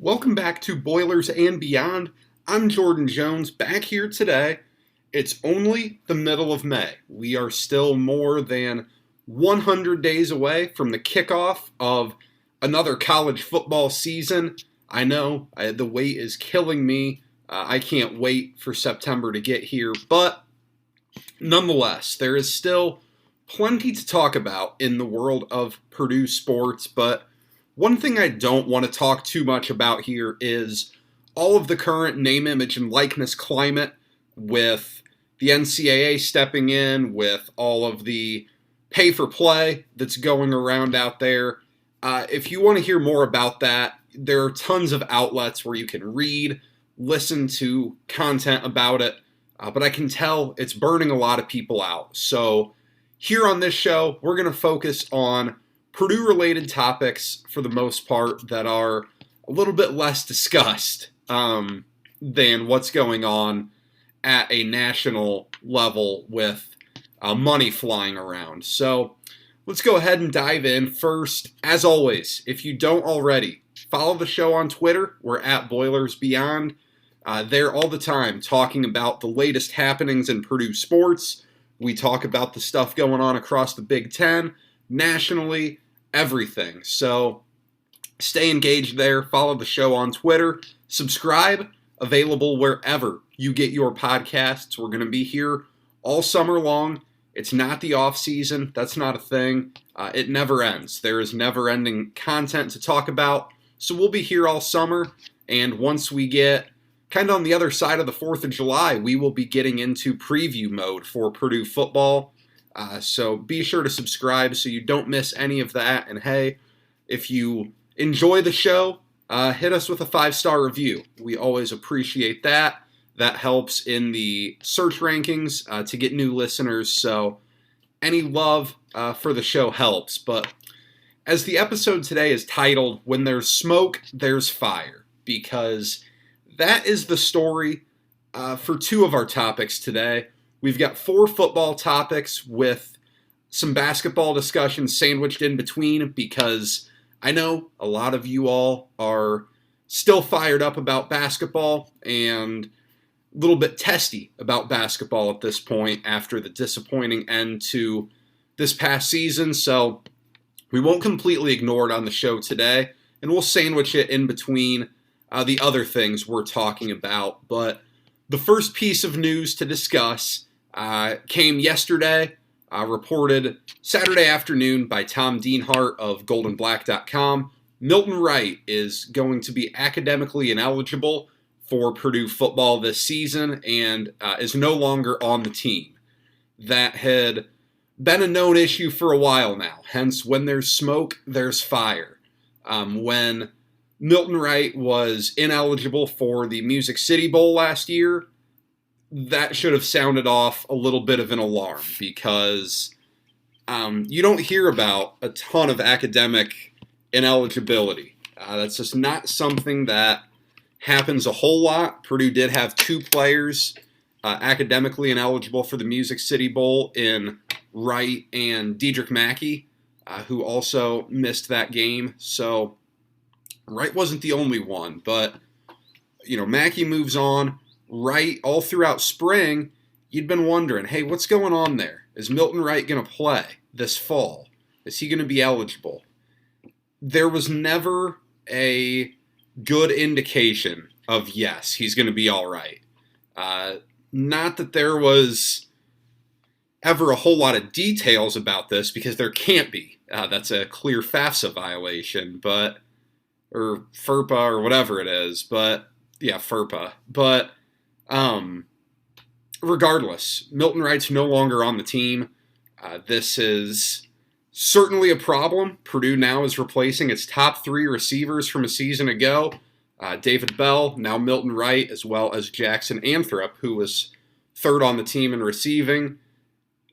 Welcome back to Boilers and Beyond. I'm Jordan Jones, back here today. It's only the middle of May. We are still more than 100 days away from the kickoff of another college football season. I know, the wait is killing me. I can't wait for September to get here, but nonetheless, there is still plenty to talk about in the world of Purdue sports, but one thing I don't want to talk too much about here is all of the current name, image, and likeness climate with the NCAA stepping in, with all of the pay-for-play that's going around out there. If you want to hear more about that, there are tons of outlets where you can read, listen to content about it, but I can tell it's burning a lot of people out. So here on this show, we're going to focus on Purdue-related topics for the most part that are a little bit less discussed than what's going on at a national level with money flying around. So let's go ahead and dive in. First, as always, if you don't already, follow the show on Twitter. We're at Boilers Beyond. There all the time talking about the latest happenings in Purdue sports. We talk about the stuff going on across the Big Ten, nationally, everything. So stay engaged there. Follow the show on Twitter. Subscribe. Available wherever you get your podcasts. We're going to be here all summer long. It's not the off season. That's not a thing. It never ends. There is never-ending content to talk about. So we'll be here all summer. And once we get kind of on the other side of the 4th of July, we will be getting into preview mode for Purdue football. So be sure to subscribe so you don't miss any of that. And hey, if you enjoy the show, hit us with a 5-star review. We always appreciate that. That helps in the search rankings to get new listeners. So any love for the show helps. But as the episode today is titled, When There's Smoke, There's Fire, because that is the story for two of our topics today. We've got 4 football topics with some basketball discussion sandwiched in between because I know a lot of you all are still fired up about basketball and a little bit testy about basketball at this point after the disappointing end to this past season. So we won't completely ignore it on the show today, and we'll sandwich it in between the other things we're talking about. But the first piece of news to discuss came yesterday, reported Saturday afternoon by Tom Dienhart of goldenblack.com. Milton Wright is going to be academically ineligible for Purdue football this season and is no longer on the team. That had been a known issue for a while now, hence when there's smoke, there's fire. When Milton Wright was ineligible for the Music City Bowl last year, that should have sounded off a little bit of an alarm because you don't hear about a ton of academic ineligibility. That's just not something that happens a whole lot. Purdue did have 2 players academically ineligible for the Music City Bowl in Wright and Dedrick Mackey, who also missed that game. So Wright wasn't the only one, but Mackey moves on. Wright, all throughout spring, you'd been wondering, hey, what's going on there? Is Milton Wright going to play this fall? Is he going to be eligible? There was never a good indication of yes, he's going to be all right. Not that there was ever a whole lot of details about this, because there can't be. That's a clear FAFSA violation, or FERPA or whatever it is. But yeah, FERPA. But regardless, Milton Wright's no longer on the team. This is certainly a problem. Purdue now is replacing its top 3 receivers from a season ago. David Bell, now Milton Wright, as well as Jackson Anthrop, who was 3rd on the team in receiving.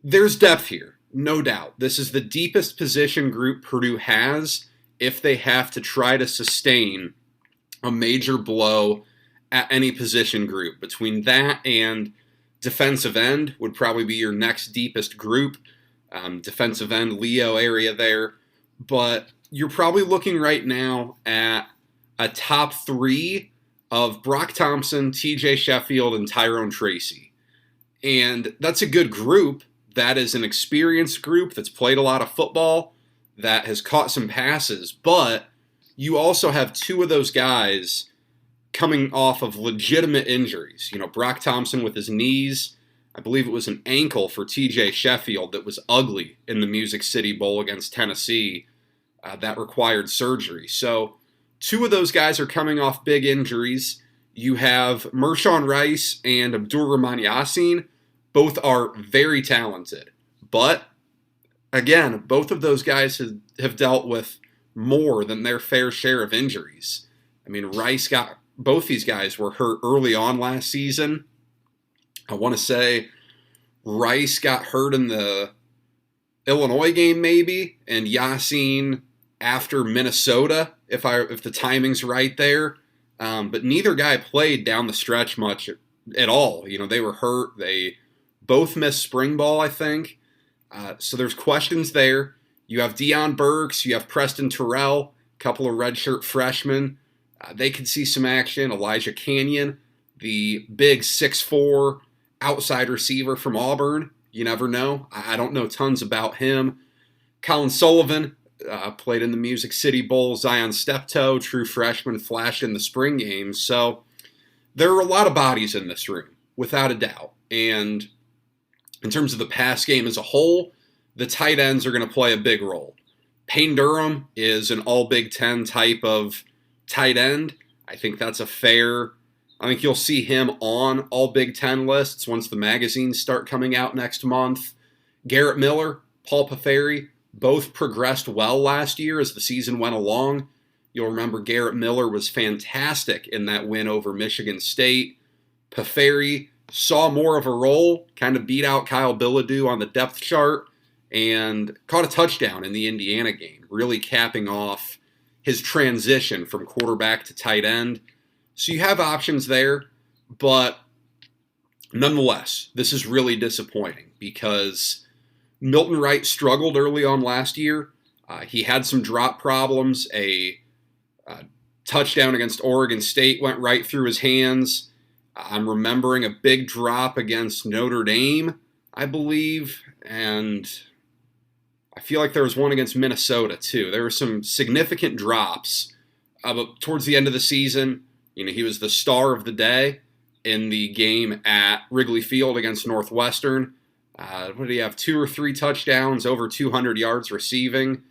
There's depth here, no doubt. This is the deepest position group Purdue has if they have to try to sustain a major blow at any position group. Between that and defensive end would probably be your next deepest group. Defensive end, Leo area there. But you're probably looking right now at a top three of Brock Thompson, TJ Sheffield, and Tyrone Tracy. And that's a good group. That is an experienced group that's played a lot of football, that has caught some passes. But you also have two of those guys coming off of legitimate injuries. You know, Brock Thompson with his knees. I believe it was an ankle for TJ Sheffield that was ugly in the Music City Bowl against Tennessee that required surgery. So two of those guys are coming off big injuries. You have Mershawn Rice and Abdur-Rahman Yassin. Both are very talented. But, again, both of those guys have dealt with more than their fair share of injuries. I mean, both these guys were hurt early on last season. I want to say Rice got hurt in the Illinois game maybe, and Yassin after Minnesota, if the timing's right there. But neither guy played down the stretch much at all. You know, they were hurt. They both missed spring ball, I think. So there's questions there. You have Deion Burks. You have Preston Terrell, a couple of redshirt freshmen. They could see some action. Elijah Canyon, the big 6'4", outside receiver from Auburn. You never know. I don't know tons about him. Colin Sullivan played in the Music City Bowl. Zion Steptoe, true freshman, flashed in the spring games. So there are a lot of bodies in this room, without a doubt. And in terms of the pass game as a whole, the tight ends are going to play a big role. Payne Durham is an all Big Ten type of tight end. I think I think you'll see him on all Big Ten lists once the magazines start coming out next month. Garrett Miller, Paul Paferi, both progressed well last year as the season went along. You'll remember Garrett Miller was fantastic in that win over Michigan State. Paferi saw more of a role, kind of beat out Kyle Billadu on the depth chart, and caught a touchdown in the Indiana game, really capping off his transition from quarterback to tight end. So you have options there, but nonetheless, this is really disappointing because Milton Wright struggled early on last year. He had some drop problems. A touchdown against Oregon State went right through his hands. I'm remembering a big drop against Notre Dame, I believe, and I feel like there was one against Minnesota too. There were some significant drops. But towards the end of the season, you know, he was the star of the day in the game at Wrigley Field against Northwestern. What did he have? 2 or 3 touchdowns, over 200 yards receiving.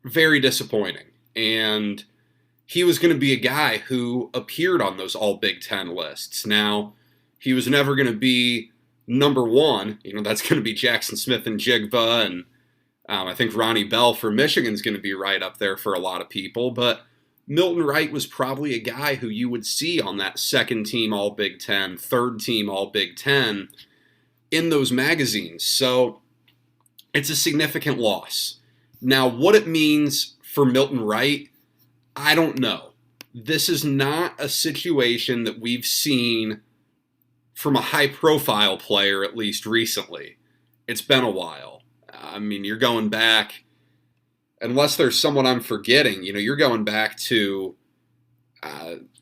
Very disappointing. And he was going to be a guy who appeared on those all Big Ten lists. Now, he was never going to be number one. You know, that's going to be Jackson Smith and Jigba, and I think Ronnie Bell for Michigan is going to be right up there for a lot of people. But Milton Wright was probably a guy who you would see on that second team all Big Ten, third team all Big Ten in those magazines. So it's a significant loss. Now, what it means for Milton Wright, I don't know. This is not a situation that we've seen from a high-profile player, at least recently. It's been a while. I mean, you're going back, unless there's someone I'm forgetting, you know, you're going back to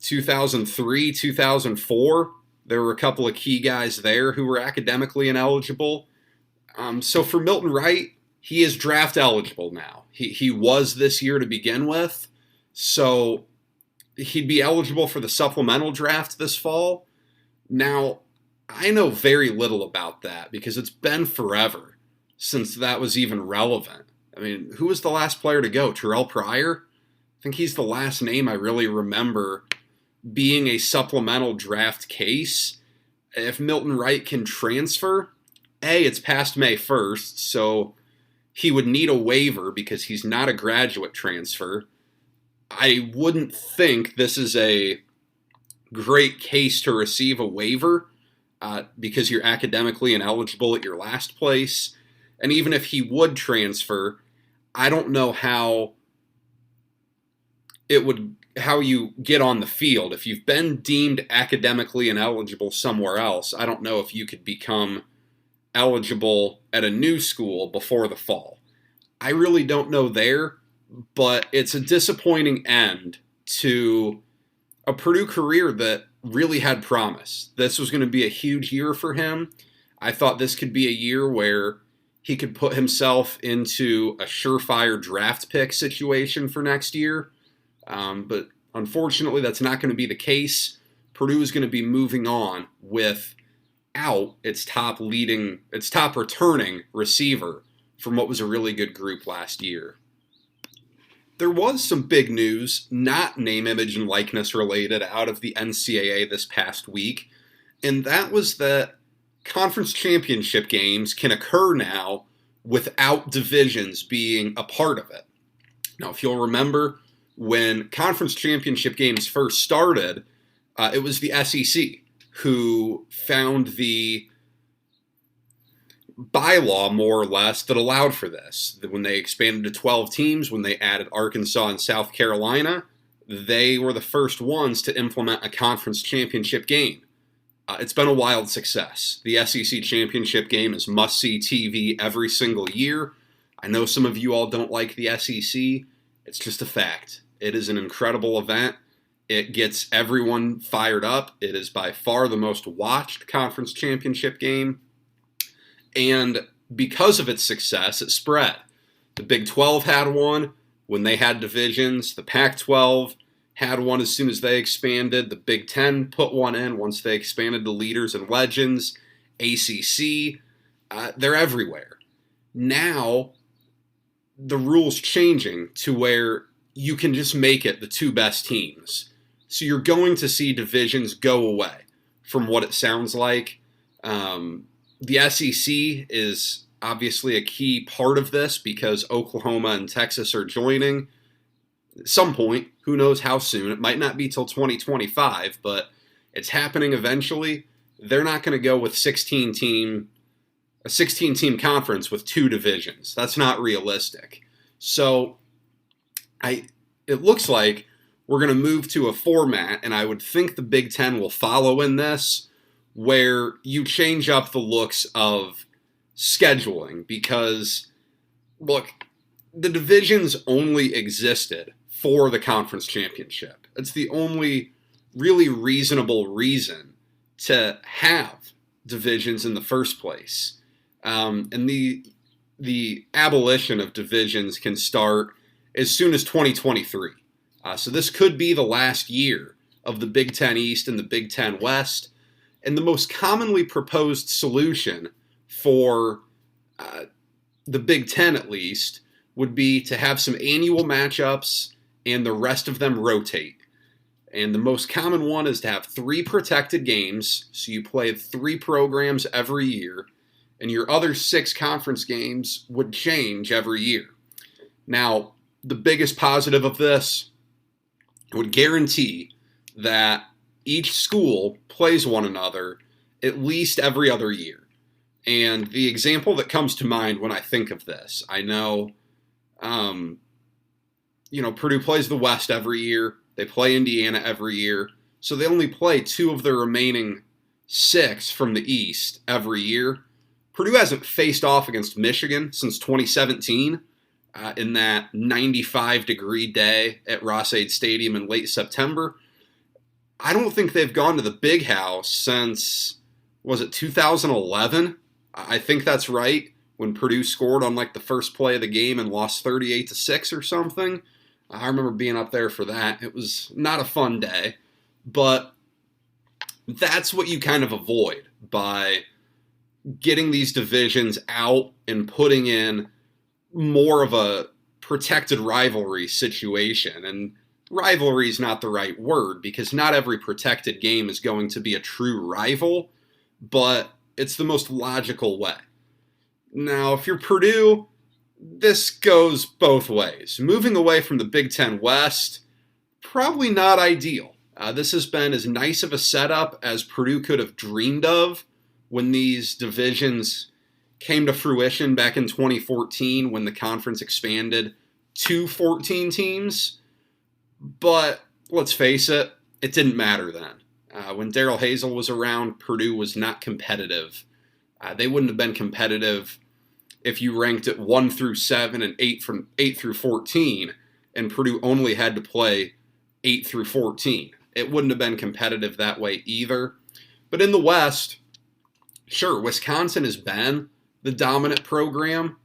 2003, 2004. There were a couple of key guys there who were academically ineligible. So for Milton Wright, he is draft eligible now. He was this year to begin with. So he'd be eligible for the supplemental draft this fall. Now, I know very little about that because it's been forever since that was even relevant. I mean, who was the last player to go? Terrell Pryor? I think he's the last name I really remember being a supplemental draft case. If Milton Wright can transfer, it's past May 1st, so he would need a waiver because he's not a graduate transfer. I wouldn't think this is a great case to receive a waiver because you're academically ineligible at your last place. And even if he would transfer, I don't know how you get on the field. If you've been deemed academically ineligible somewhere else, I don't know if you could become eligible at a new school before the fall. I really don't know there but it's a disappointing end to a Purdue career that really had promise. This was going to be a huge year for him. I thought this could be a year where he could put himself into a surefire draft pick situation for next year. But unfortunately, that's not going to be the case. Purdue is going to be moving on without its top returning receiver from what was a really good group last year. There was some big news, not name, image, and likeness related, out of the NCAA this past week, and that was that conference championship games can occur now without divisions being a part of it. Now, if you'll remember, when conference championship games first started, it was the SEC who found the bylaw, more or less, that allowed for this. When they expanded to 12 teams, when they added Arkansas and South Carolina, they were the first ones to implement a conference championship game. It's been a wild success. The SEC championship game is must-see TV every single year. I know some of you all don't like the SEC. It's just a fact. It is an incredible event. It gets everyone fired up. It is by far the most watched conference championship game. And because of its success, it spread. The Big 12 had one when they had divisions. The Pac-12 had one as soon as they expanded. The Big 10 put one in once they expanded to leaders and legends. ACC, they're everywhere. Now, the rule's changing to where you can just make it the two best teams. So you're going to see divisions go away from what it sounds like. The SEC is obviously a key part of this because Oklahoma and Texas are joining at some point. Who knows how soon? It might not be till 2025, but it's happening eventually. They're not going to go with a 16-team conference with two divisions. That's not realistic. So it looks like we're going to move to a format, and I would think the Big Ten will follow in this, where you change up the looks of scheduling because, look, the divisions only existed for the conference championship. It's the only really reasonable reason to have divisions in the first place. And the abolition of divisions can start as soon as 2023. So this could be the last year of the Big Ten East and the Big Ten West. And the most commonly proposed solution for the Big Ten, at least, would be to have some annual matchups and the rest of them rotate. And the most common one is to have 3 protected games, so you play 3 programs every year, and your other 6 conference games would change every year. Now, the biggest positive of this would guarantee that each school plays one another at least every other year. And the example that comes to mind when I think of this, I know, Purdue plays the West every year. They play Indiana every year. So they only play 2 of the remaining 6 from the East every year. Purdue hasn't faced off against Michigan since 2017 in that 95-degree day at Ross-Ade Stadium in late September. I don't think they've gone to the Big House since, was it 2011? I think that's right, when Purdue scored on the first play of the game and lost 38-6 or something. I remember being up there for that. It was not a fun day, but that's what you kind of avoid by getting these divisions out and putting in more of a protected rivalry situation. And rivalry is not the right word because not every protected game is going to be a true rival, but it's the most logical way. Now, if you're Purdue, this goes both ways. Moving away from the Big Ten West, probably not ideal. This has been as nice of a setup as Purdue could have dreamed of when these divisions came to fruition back in 2014 when the conference expanded to 14 teams. But let's face it, it didn't matter then. When Daryl Hazel was around, Purdue was not competitive. They wouldn't have been competitive if you ranked it 1 through 7 and 8 through 14. and Purdue only had to play 8 through 14. It wouldn't have been competitive that way either. But in the West, sure, Wisconsin has been the dominant program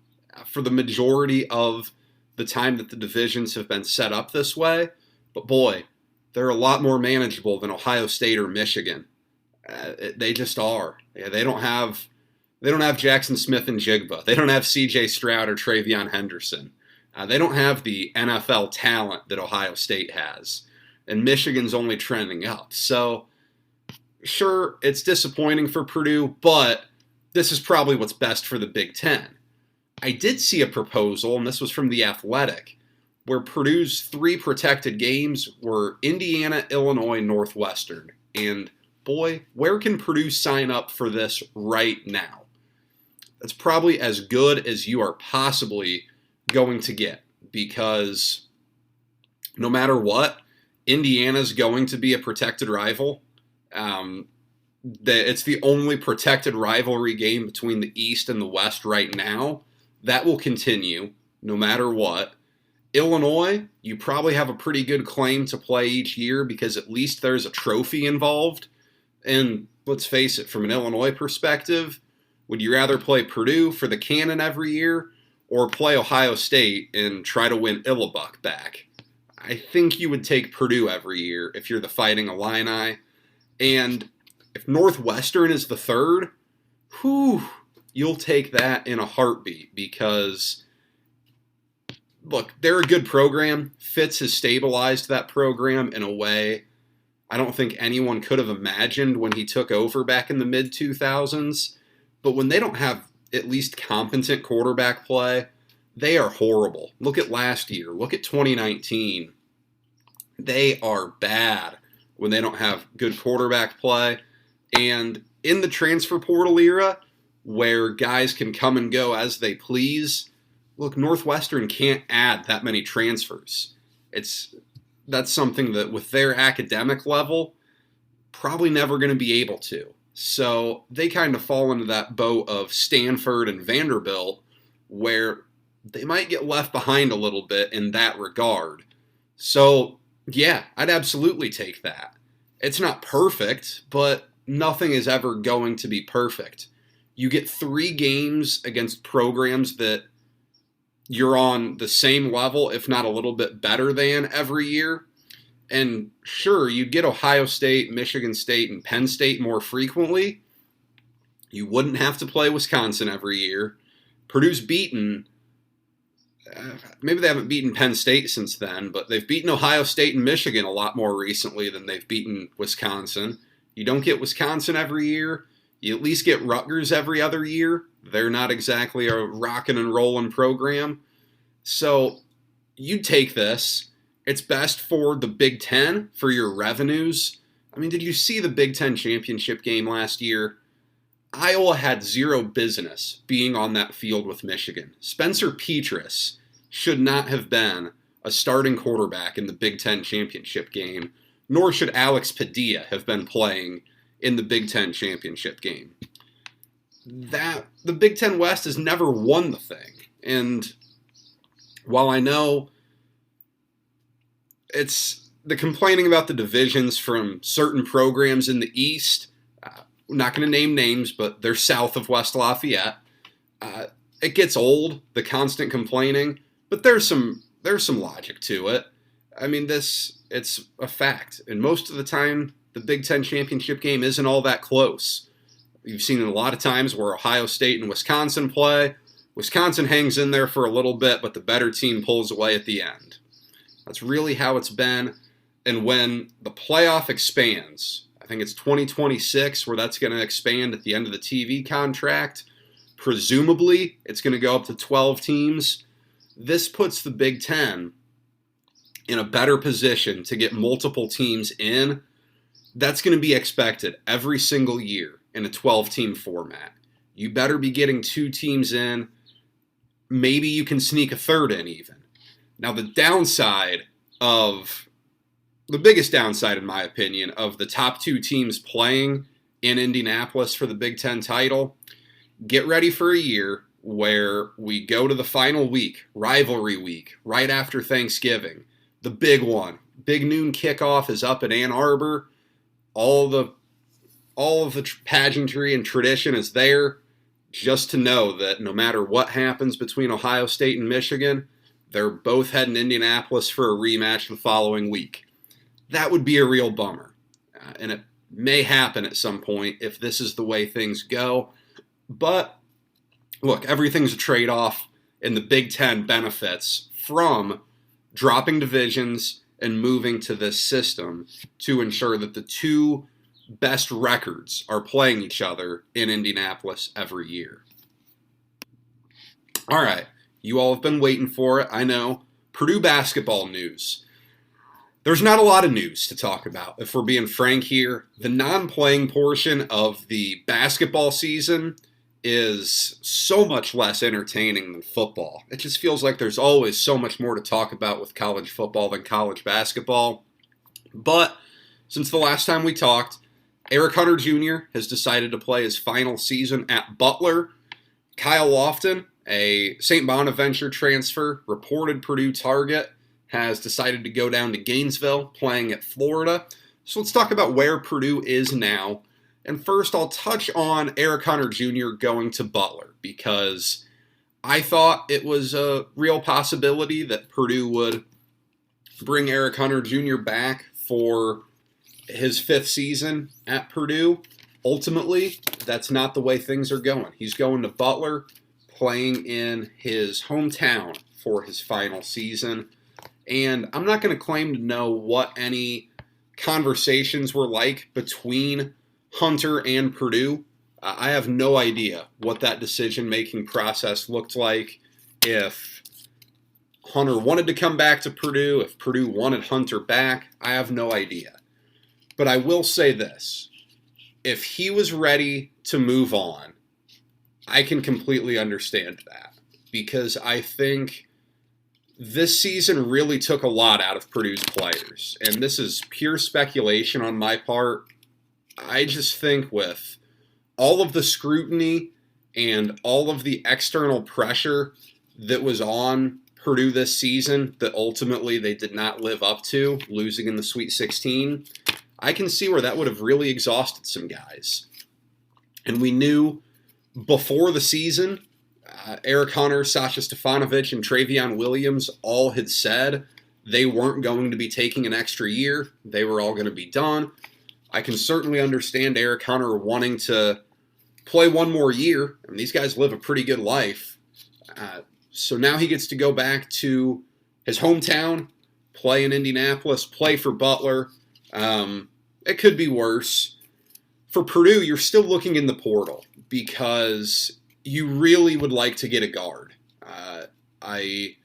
for the majority of the time that the divisions have been set up this way. But boy, they're a lot more manageable than Ohio State or Michigan. They just are. Yeah, they don't have Jackson Smith and Jigba. They don't have C.J. Stroud or Travion Henderson. They don't have the NFL talent that Ohio State has. And Michigan's only trending up. So, sure, it's disappointing for Purdue, but this is probably what's best for the Big Ten. I did see a proposal, and this was from The Athletic, where Purdue's 3 protected games were Indiana, Illinois, Northwestern. And boy, where can Purdue sign up for this right now? That's probably as good as you are possibly going to get, because no matter what, Indiana's going to be a protected rival. It's the only protected rivalry game between the East and the West right now. That will continue no matter what. Illinois, you probably have a pretty good claim to play each year because at least there's a trophy involved. And let's face it, from an Illinois perspective, would you rather play Purdue for the Cannon every year or play Ohio State and try to win Illinois back? I think you would take Purdue every year if you're the Fighting Illini. And if Northwestern is the third, you'll take that in a heartbeat because, look, they're a good program. Fitz has stabilized that program in a way I don't think anyone could have imagined when he took over back in the mid-2000s. But when they don't have at least competent quarterback play, they are horrible. Look at last year. Look at 2019. They are bad when they don't have good quarterback play. And in the transfer portal era, where guys can come and go as they please, look, Northwestern can't add that many transfers. That's something that with their academic level, probably never going to be able to. So they kind of fall into that boat of Stanford and Vanderbilt, where they might get left behind a little bit in that regard. So, yeah, I'd absolutely take that. It's not perfect, but nothing is ever going to be perfect. You get 3 games against programs that you're on the same level, if not a little bit better than every year. And sure, you get Ohio State, Michigan State, and Penn State more frequently. You wouldn't have to play Wisconsin every year. Purdue's beaten, maybe they haven't beaten Penn State since then, but they've beaten Ohio State and Michigan a lot more recently than they've beaten Wisconsin. You don't get Wisconsin every year. You at least get Rutgers every other year. They're not exactly a rockin' and rollin' program. So you take this. It's best for the Big Ten, for your revenues. I mean, did you see the Big Ten championship game last year? Iowa had zero business being on that field with Michigan. Spencer Petras should not have been a starting quarterback in the Big Ten championship game, nor should Alex Padilla have been playing in the Big Ten championship game. The Big Ten West has never won the thing. And while I know it's the complaining about the divisions from certain programs in the East, I'm not going to name names, but they're south of West Lafayette. It gets old, the constant complaining, but there's some logic to it. I mean, it's a fact. And most of the time, the Big Ten championship game isn't all that close. You've seen it a lot of times where Ohio State and Wisconsin play. Wisconsin hangs in there for a little bit, but the better team pulls away at the end. That's really how it's been. And when the playoff expands, I think it's 2026 where that's going to expand at the end of the TV contract. Presumably, it's going to go up to 12 teams. This puts the Big Ten in a better position to get multiple teams in. That's going to be expected every single year in a 12-team format. You better be getting 2 teams in. Maybe you can sneak a third in even. Now, the biggest downside, in my opinion, of the top 2 teams playing in Indianapolis for the Big Ten title, get ready for a year where we go to the final week, rivalry week, right after Thanksgiving. The big one. Big noon kickoff is up in Ann Arbor. All of the pageantry and tradition is there, just to know that no matter what happens between Ohio State and Michigan, they're both heading to Indianapolis for a rematch the following week. That would be a real bummer. And it may happen at some point if this is the way things go. But look, everything's a trade-off, and the Big Ten benefits from dropping divisions and moving to this system to ensure that the two best records are playing each other in Indianapolis every year. All right, you all have been waiting for it, I know. Purdue basketball news. There's not a lot of news to talk about, if we're being frank here. The non-playing portion of the basketball season is so much less entertaining than football. It just feels like there's always so much more to talk about with college football than college basketball. But since the last time we talked, Eric Hunter Jr. has decided to play his final season at Butler. Kyle Lofton, a St. Bonaventure transfer, reported Purdue target, has decided to go down to Gainesville, playing at Florida. So let's talk about where Purdue is now. And first, I'll touch on Eric Hunter Jr. going to Butler, because I thought it was a real possibility that Purdue would bring Eric Hunter Jr. back for his fifth season at Purdue. Ultimately, that's not the way things are going. He's going to Butler, playing in his hometown for his final season. And I'm not going to claim to know what any conversations were like between Hunter and Purdue. I have no idea what that decision-making process looked like, if Hunter wanted to come back to Purdue, if Purdue wanted Hunter back. I have no idea. But I will say this. If he was ready to move on, I can completely understand that, because I think this season really took a lot out of Purdue's players. And this is pure speculation on my part. I just think with all of the scrutiny and all of the external pressure that was on Purdue this season that ultimately they did not live up to, losing in the Sweet 16, I can see where that would have really exhausted some guys. And we knew before the season, Eric Hunter, Sasha Stefanovic, and Travion Williams all had said they weren't going to be taking an extra year. They were all going to be done. I can certainly understand Eric Hunter wanting to play one more year. I mean, these guys live a pretty good life. So now he gets to go back to his hometown, play in Indianapolis, play for Butler. It could be worse. For Purdue, you're still looking in the portal, because you really would like to get a guard. I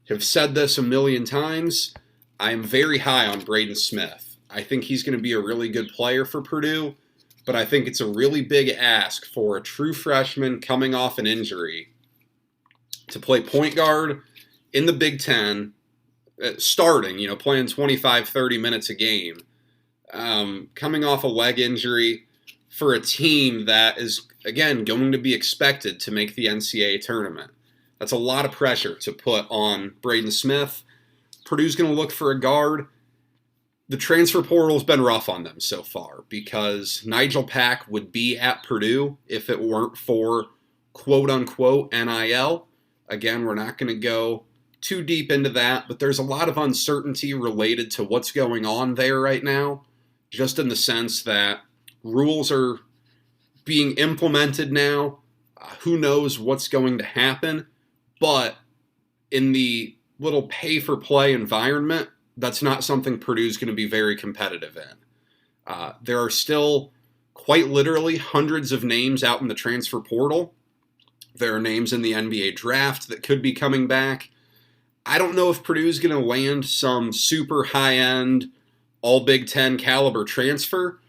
have said this a million times. I am very high on Braden Smith. I think he's going to be a really good player for Purdue, but I think it's a really big ask for a true freshman coming off an injury to play point guard in the Big Ten, starting, playing 25, 30 minutes a game, coming off a leg injury for a team that is, again, going to be expected to make the NCAA tournament. That's a lot of pressure to put on Braden Smith. Purdue's going to look for a guard. The transfer portal's been rough on them so far, because Nigel Pack would be at Purdue if it weren't for quote-unquote NIL. Again, we're not going to go too deep into that, but there's a lot of uncertainty related to what's going on there right now, just in the sense that rules are being implemented now. Who knows what's going to happen, but in the little pay-for-play environment, that's not something Purdue's going to be very competitive in. There are still quite literally hundreds of names out in the transfer portal. There are names in the NBA draft that could be coming back. I don't know if Purdue's going to land some super high-end, all Big Ten caliber transfer.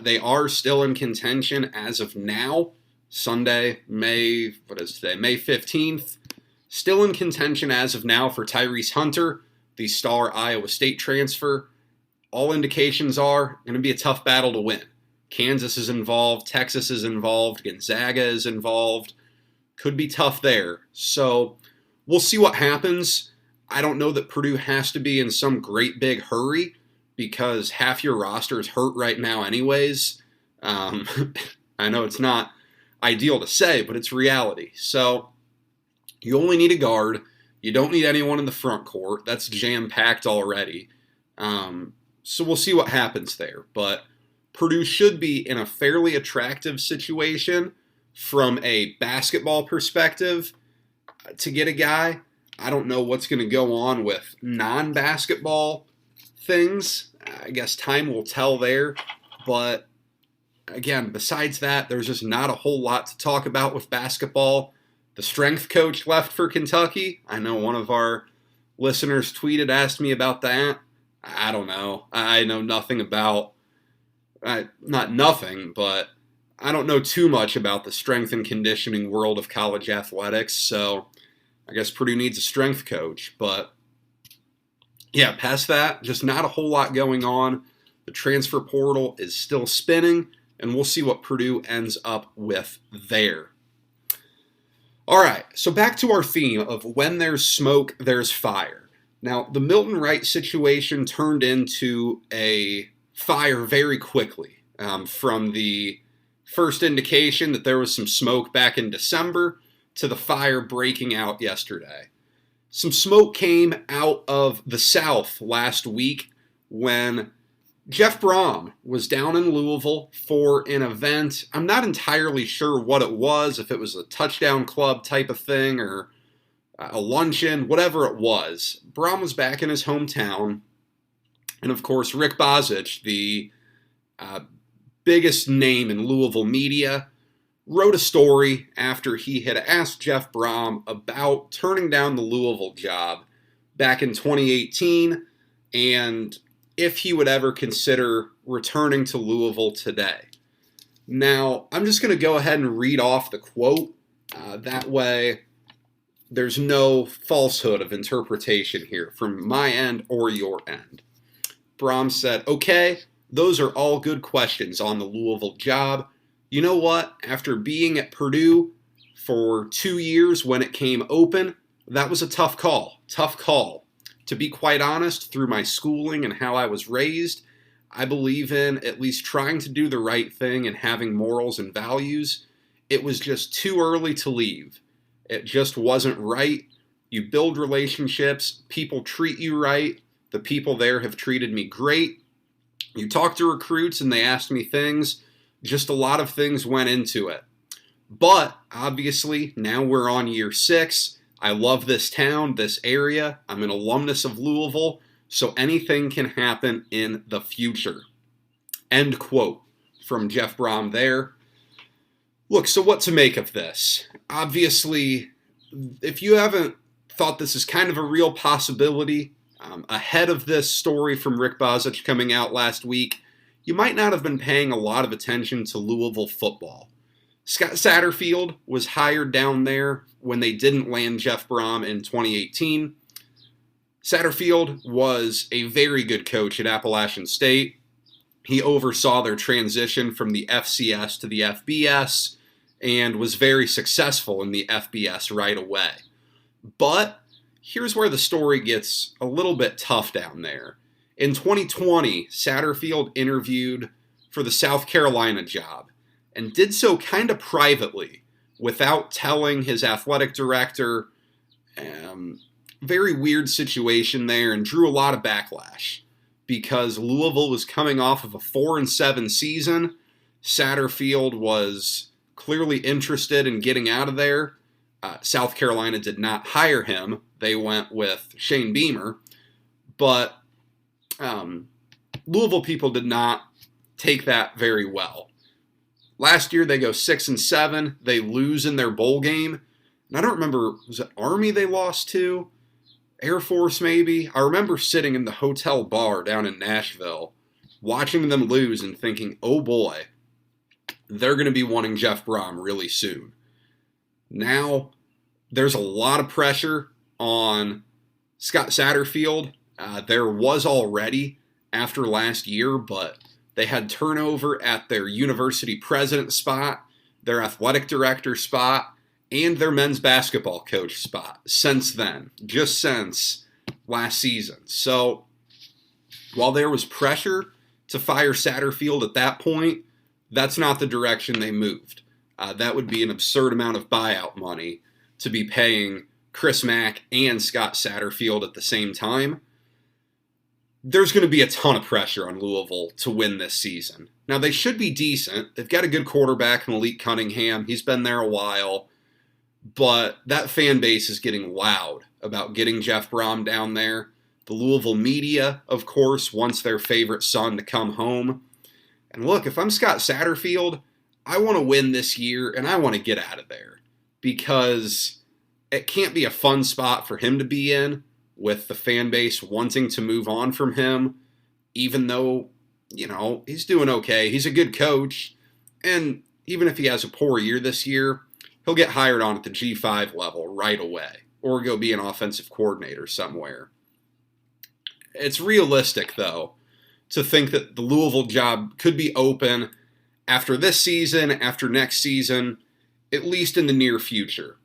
They are still in contention as of now. Sunday, May 15th. Still in contention as of now for Tyrese Hunter, the star Iowa State transfer. All indications are going to be a tough battle to win. Kansas is involved. Texas is involved. Gonzaga is involved. Could be tough there. So we'll see what happens. I don't know that Purdue has to be in some great big hurry because half your roster is hurt right now anyways. I know it's not ideal to say, but it's reality. So you only need a guard. You don't need anyone in the front court. That's jam-packed already. So we'll see what happens there. But Purdue should be in a fairly attractive situation from a basketball perspective to get a guy. I don't know what's going to go on with non-basketball things. I guess time will tell there. But again, besides that, there's just not a whole lot to talk about with basketball. The strength coach left for Kentucky. I know one of our listeners asked me about that. I don't know. I know nothing about, not nothing, but I don't know too much about the strength and conditioning world of college athletics, so I guess Purdue needs a strength coach. But yeah, past that, just not a whole lot going on. The transfer portal is still spinning, and we'll see what Purdue ends up with there. All right, so back to our theme of when there's smoke, there's fire. Now, the Milton Wright situation turned into a fire very quickly. From the first indication that there was some smoke back in December to the fire breaking out yesterday. Some smoke came out of the South last week when Jeff Brohm was down in Louisville for an event. I'm not entirely sure what it was, if it was a touchdown club type of thing or a luncheon, whatever it was. Brohm was back in his hometown. And of course, Rick Bozich, the biggest name in Louisville media, wrote a story after he had asked Jeff Brohm about turning down the Louisville job back in 2018 and if he would ever consider returning to Louisville today. Now, I'm just going to go ahead and read off the quote. That way, there's no falsehood of interpretation here from my end or your end. Brohm said, "Okay, those are all good questions on the Louisville job. You know what? After being at Purdue for 2 years when it came open, that was a tough call. Tough call. To be quite honest, through my schooling and how I was raised, I believe in at least trying to do the right thing and having morals and values. It was just too early to leave. It just wasn't right. You build relationships. People treat you right. The people there have treated me great. You talk to recruits and they asked me things. Just a lot of things went into it. But obviously, now we're on year 6. I love this town, this area. I'm an alumnus of Louisville, so anything can happen in the future." End quote from Jeff Brohm there. Look, so what to make of this? Obviously, if you haven't thought this is kind of a real possibility, ahead of this story from Rick Bozich coming out last week, you might not have been paying a lot of attention to Louisville football. Scott Satterfield was hired down there when they didn't land Jeff Brohm in 2018. Satterfield was a very good coach at Appalachian State. He oversaw their transition from the FCS to the FBS and was very successful in the FBS right away. But here's where the story gets a little bit tough down there. In 2020, Satterfield interviewed for the South Carolina job and did so kind of privately without telling his athletic director. Very weird situation there and drew a lot of backlash because Louisville was coming off of a 4-7 season. Satterfield was clearly interested in getting out of there. South Carolina did not hire him. They went with Shane Beamer. But Louisville people did not take that very well. Last year they go 6-7. They lose in their bowl game. And I don't remember, was it Army they lost to? Air Force maybe? I remember sitting in the hotel bar down in Nashville, watching them lose and thinking, oh boy, they're going to be wanting Jeff Brohm really soon. Now, there's a lot of pressure on Scott Satterfield. There was already after last year, but they had turnover at their university president spot, their athletic director spot, and their men's basketball coach spot since then, just since last season. So while there was pressure to fire Satterfield at that point, that's not the direction they moved. That would be an absurd amount of buyout money to be paying Chris Mack and Scott Satterfield at the same time. There's going to be a ton of pressure on Louisville to win this season. Now, they should be decent. They've got a good quarterback in Malik Cunningham. He's been there a while. But that fan base is getting loud about getting Jeff Brohm down there. The Louisville media, of course, wants their favorite son to come home. And look, if I'm Scott Satterfield, I want to win this year and I want to get out of there. Because it can't be a fun spot for him to be in with the fan base wanting to move on from him, even though, he's doing okay. He's a good coach. And even if he has a poor year this year, he'll get hired on at the G5 level right away or go be an offensive coordinator somewhere. It's realistic, though, to think that the Louisville job could be open after this season, after next season, at least in the near future.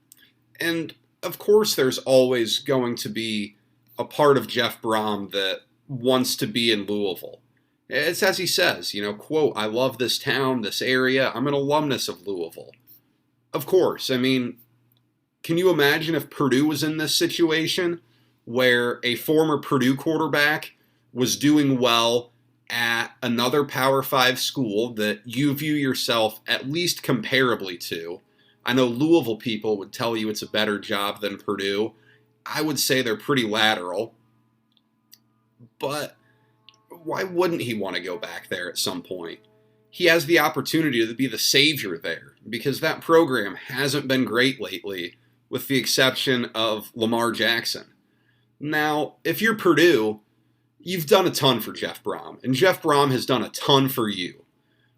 And, of course, there's always going to be a part of Jeff Brohm that wants to be in Louisville. It's as he says, quote, "I love this town, this area. I'm an alumnus of Louisville." Of course. I mean, can you imagine if Purdue was in this situation where a former Purdue quarterback was doing well at another Power 5 school that you view yourself at least comparably to? I know Louisville people would tell you it's a better job than Purdue. I would say they're pretty lateral. But why wouldn't he want to go back there at some point? He has the opportunity to be the savior there because that program hasn't been great lately, with the exception of Lamar Jackson. Now, if you're Purdue, you've done a ton for Jeff Brohm, and Jeff Brohm has done a ton for you.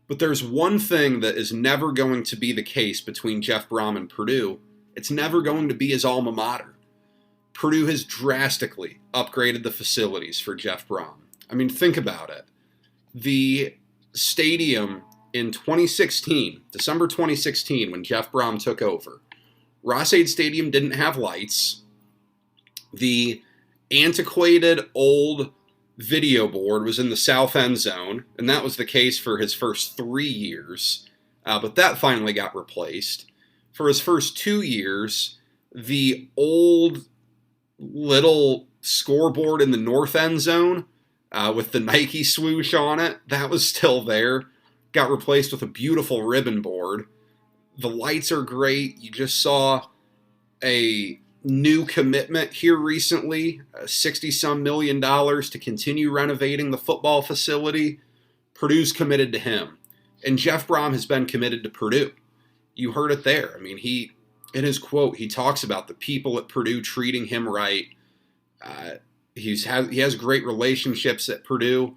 But there's one thing that is never going to be the case between Jeff Brohm and Purdue. It's never going to be his alma mater. Purdue has drastically upgraded the facilities for Jeff Brohm. I mean, think about it. The stadium in 2016, December 2016, when Jeff Brohm took over, Ross-Ade Stadium didn't have lights. The antiquated old video board was in the south end zone, and that was the case for his first 3 years, but that finally got replaced. For his first 2 years, the old little scoreboard in the north end zone with the Nike swoosh on it, that was still there. Got replaced with a beautiful ribbon board. The lights are great. You just saw a new commitment here recently, $60-some million to continue renovating the football facility. Purdue's committed to him. And Jeff Brohm has been committed to Purdue. You heard it there. I mean, in his quote, he talks about the people at Purdue treating him right. He has great relationships at Purdue.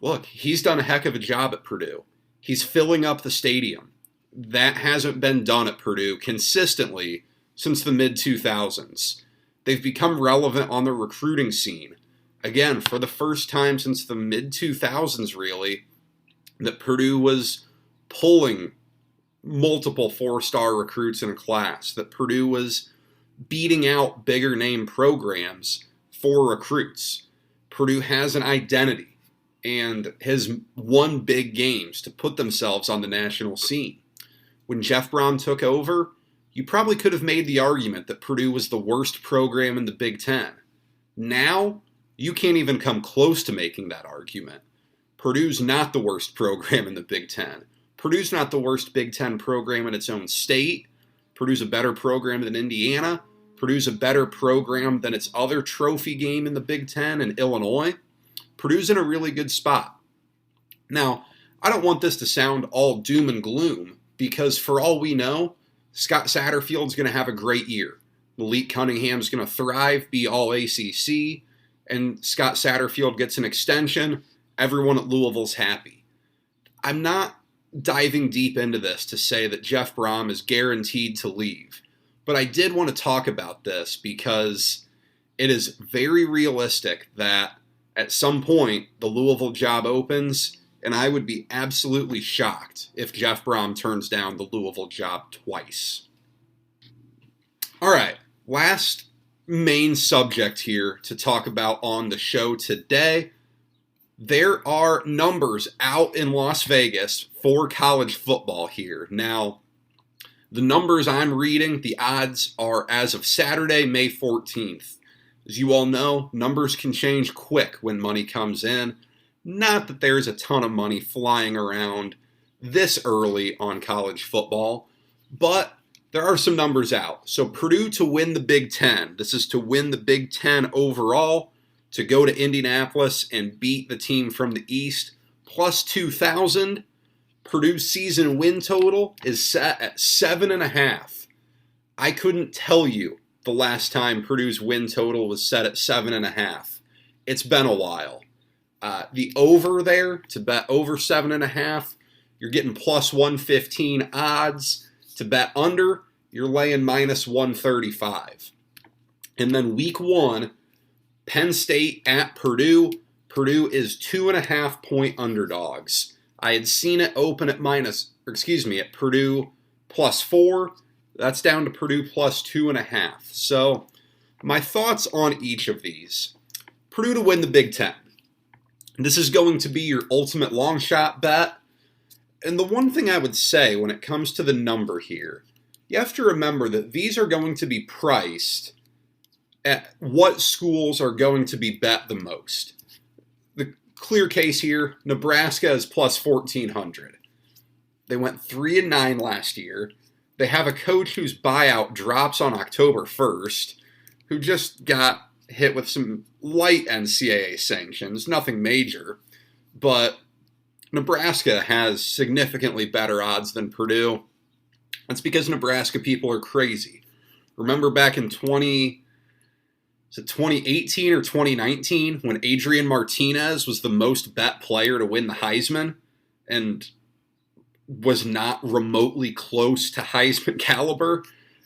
Look, he's done a heck of a job at Purdue. He's filling up the stadium. That hasn't been done at Purdue consistently since the mid-2000s. They've become relevant on the recruiting scene. Again, for the first time since the mid-2000s, really, that Purdue was pulling multiple four-star recruits in a class, that Purdue was beating out bigger name programs for recruits. Purdue has an identity and has won big games to put themselves on the national scene. When Jeff Brohm took over, you probably could have made the argument that Purdue was the worst program in the Big Ten. Now, you can't even come close to making that argument. Purdue's not the worst program in the Big Ten. Purdue's not the worst Big Ten program in its own state. Purdue's a better program than Indiana. Purdue's a better program than its other trophy game in the Big Ten in Illinois. Purdue's in a really good spot. Now, I don't want this to sound all doom and gloom, because for all we know, Scott Satterfield's going to have a great year. Malik Cunningham's going to thrive, be all ACC, and Scott Satterfield gets an extension. Everyone at Louisville's happy. I'm not diving deep into this to say that Jeff Brohm is guaranteed to leave, but I did want to talk about this because it is very realistic that at some point the Louisville job opens, and I would be absolutely shocked if Jeff Brohm turns down the Louisville job twice. All right, last main subject here to talk about on the show today. There are numbers out in Las Vegas for college football here. Now, the numbers I'm reading, the odds are as of Saturday, May 14th. As you all know, numbers can change quick when money comes in. Not that there's a ton of money flying around this early on college football, but there are some numbers out. So Purdue to win the Big Ten. This is to win the Big Ten overall, to go to Indianapolis and beat the team from the East, plus 2,000. Purdue's season win total is set at 7.5. I couldn't tell you the last time Purdue's win total was set at 7.5. It's been a while. The over there, to bet over 7.5, you're getting plus 115 odds. To bet under, you're laying minus 135. And then week 1, Penn State at Purdue. Purdue is 2.5-point underdogs. I had seen it open at at Purdue plus 4. That's down to Purdue plus 2.5. So my thoughts on each of these. Purdue to win the Big Ten. This is going to be your ultimate long shot bet. And the one thing I would say when it comes to the number here, you have to remember that these are going to be priced at what schools are going to be bet the most. The clear case here, Nebraska is plus 1,400. They went 3-9 last year. They have a coach whose buyout drops on October 1st, who just got hit with some light NCAA sanctions, nothing major, but Nebraska has significantly better odds than Purdue. That's because Nebraska people are crazy. Remember back in 2018 or 2019 when Adrian Martinez was the most bet player to win the Heisman and was not remotely close to Heisman caliber?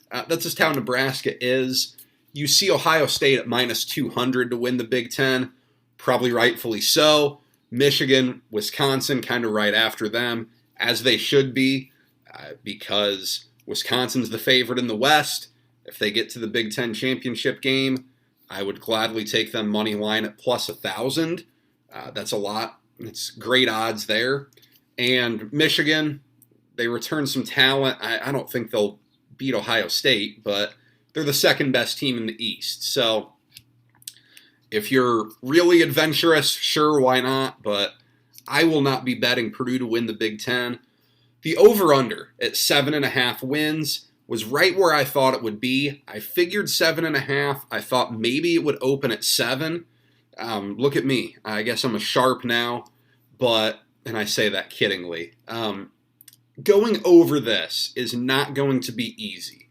That's just how Nebraska is. You see Ohio State at minus 200 to win the Big Ten, probably rightfully so. Michigan, Wisconsin kind of right after them, as they should be, because Wisconsin's the favorite in the West. If they get to the Big Ten championship game, I would gladly take them money line at plus 1,000. That's a lot. It's great odds there. And Michigan, they return some talent. I don't think they'll beat Ohio State, but they're the second best team in the East. So if you're really adventurous, sure, why not? But I will not be betting Purdue to win the Big Ten. The over-under at 7.5 wins was right where I thought it would be. I figured 7.5. I thought maybe it would open at 7. Look at me. I guess I'm a sharp now, and I say that kiddingly. Going over this is not going to be easy.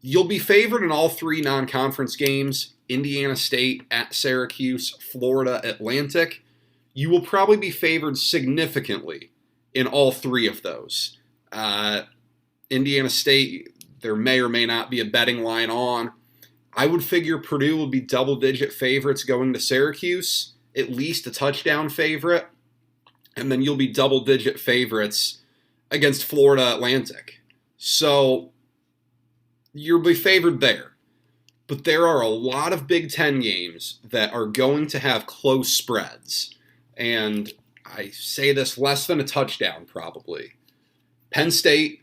You'll be favored in all 3 non-conference games, Indiana State at Syracuse, Florida Atlantic. You will probably be favored significantly in all 3 of those. Indiana State, there may or may not be a betting line on. I would figure Purdue will be double-digit favorites going to Syracuse, at least a touchdown favorite, and then you'll be double-digit favorites against Florida Atlantic. So you'll be favored there. But there are a lot of Big Ten games that are going to have close spreads. And I say this less than a touchdown probably. Penn State,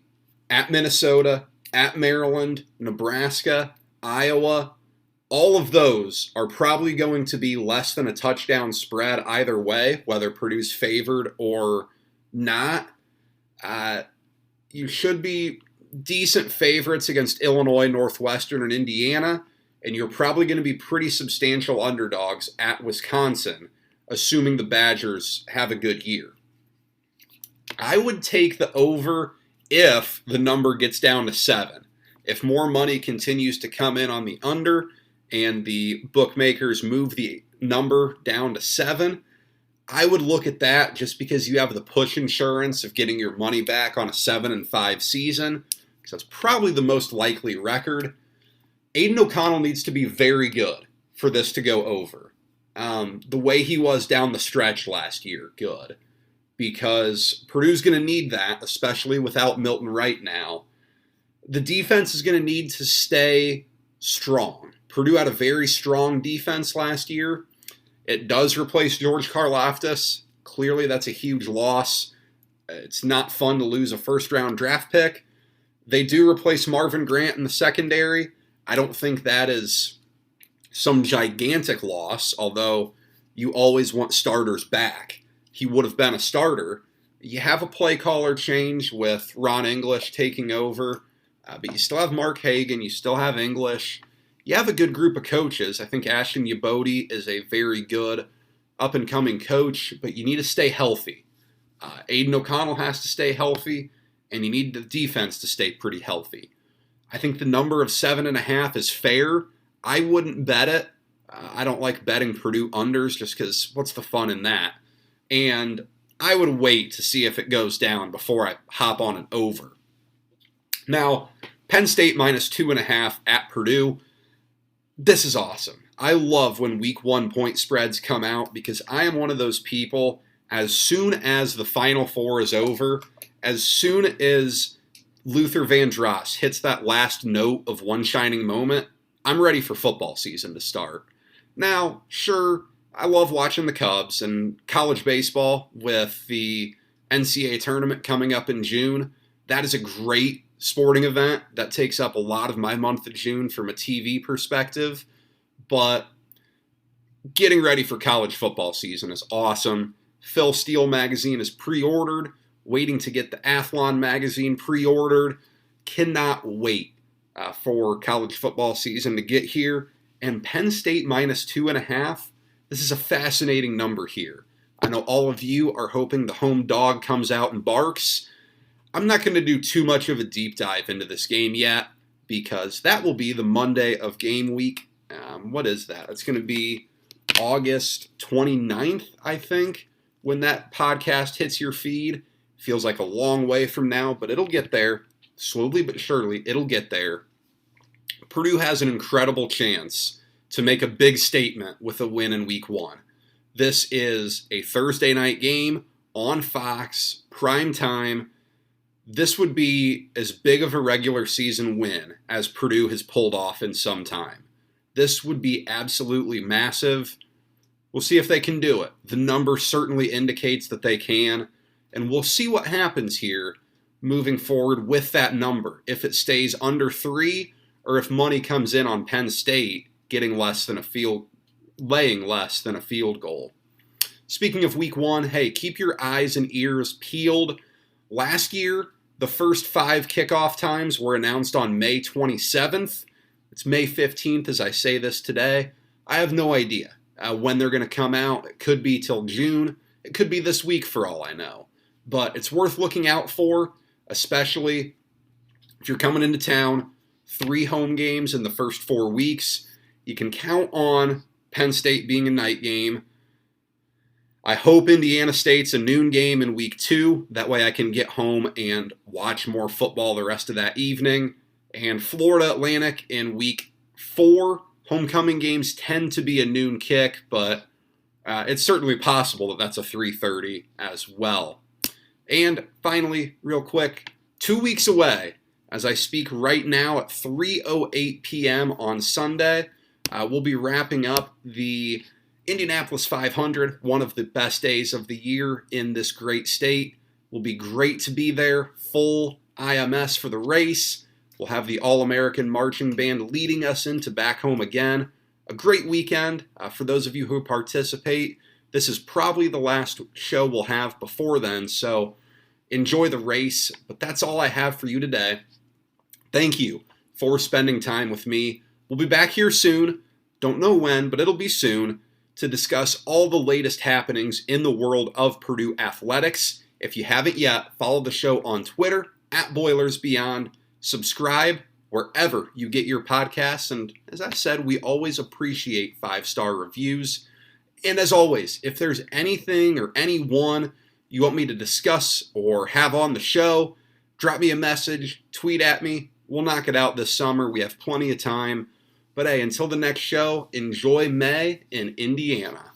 at Minnesota, at Maryland, Nebraska, Iowa, all of those are probably going to be less than a touchdown spread either way, whether Purdue's favored or not. You should be decent favorites against Illinois, Northwestern, and Indiana, and you're probably going to be pretty substantial underdogs at Wisconsin, assuming the Badgers have a good year. I would take the over if the number gets down to 7. If more money continues to come in on the under and the bookmakers move the number down to 7, I would look at that just because you have the push insurance of getting your money back on a 7-5 season, because that's probably the most likely record. Aiden O'Connell needs to be very good for this to go over. The way he was down the stretch last year, good. Because Purdue's going to need that, especially without Milton Wright now. The defense is going to need to stay strong. Purdue had a very strong defense last year. It does replace George Karlaftis. Clearly, that's a huge loss. It's not fun to lose a first-round draft pick. They do replace Marvin Grant in the secondary. I don't think that is some gigantic loss, although you always want starters back. He would have been a starter. You have a play caller change with Ron English taking over, but you still have Mark Hagan. You still have English. You have a good group of coaches. I think Ashton Yabodi is a very good up-and-coming coach, but you need to stay healthy. Aiden O'Connell has to stay healthy, and you need the defense to stay pretty healthy. I think the number of 7.5 is fair. I wouldn't bet it. I don't like betting Purdue unders just because what's the fun in that? And I would wait to see if it goes down before I hop on an over. Now, Penn State minus 2.5 at Purdue. This is awesome. I love when week 1 point spreads come out because I am one of those people, as soon as the Final Four is over, as soon as Luther Vandross hits that last note of one shining moment, I'm ready for football season to start. Now, sure, I love watching the Cubs and college baseball with the NCAA tournament coming up in June. That is a great sporting event that takes up a lot of my month of June from a TV perspective. But getting ready for college football season is awesome. Phil Steele magazine is pre-ordered. Waiting to get the Athlon magazine pre-ordered. Cannot wait for college football season to get here. And Penn State minus 2.5. This is a fascinating number here. I know all of you are hoping the home dog comes out and barks. I'm not going to do too much of a deep dive into this game yet because that will be the Monday of game week. What is that? It's going to be August 29th, I think, when that podcast hits your feed. Feels like a long way from now, but it'll get there. Slowly but surely, it'll get there. Purdue has an incredible chance to make a big statement with a win in week 1. This is a Thursday night game on Fox, prime time. This would be as big of a regular season win as Purdue has pulled off in some time. This would be absolutely massive. We'll see if they can do it. The number certainly indicates that they can. And we'll see what happens here moving forward with that number. If it stays under 3 or if money comes in on Penn State laying less than a field goal. Speaking of week 1, hey, keep your eyes and ears peeled. Last year, the first 5 kickoff times were announced on May 27th. It's May 15th as I say this today. I have no idea when they're going to come out. It could be till June. It could be this week for all I know. But it's worth looking out for, especially if you're coming into town. 3 home games in the first 4 weeks. You can count on Penn State being a night game. I hope Indiana State's a noon game in week 2. That way I can get home and watch more football the rest of that evening. And Florida Atlantic in week 4. Homecoming games tend to be a noon kick, but it's certainly possible that that's a 3:30 as well. And finally, real quick, 2 weeks away, as I speak right now at 3:08 p.m. on Sunday, we'll be wrapping up the Indianapolis 500, one of the best days of the year in this great state. Will be great to be there, full IMS for the race. We'll have the All-American Marching Band leading us into back home again. A great weekend for those of you who participate. This is probably the last show we'll have before then, so enjoy the race. But that's all I have for you today. Thank you for spending time with me. We'll be back here soon. Don't know when, but it'll be soon to discuss all the latest happenings in the world of Purdue Athletics. If you haven't yet, follow the show on Twitter, @BoilersBeyond. Subscribe wherever you get your podcasts. And as I said, we always appreciate 5-star reviews. And as always, if there's anything or anyone you want me to discuss or have on the show, drop me a message, tweet at me. We'll knock it out this summer. We have plenty of time. But hey, until the next show, enjoy May in Indiana.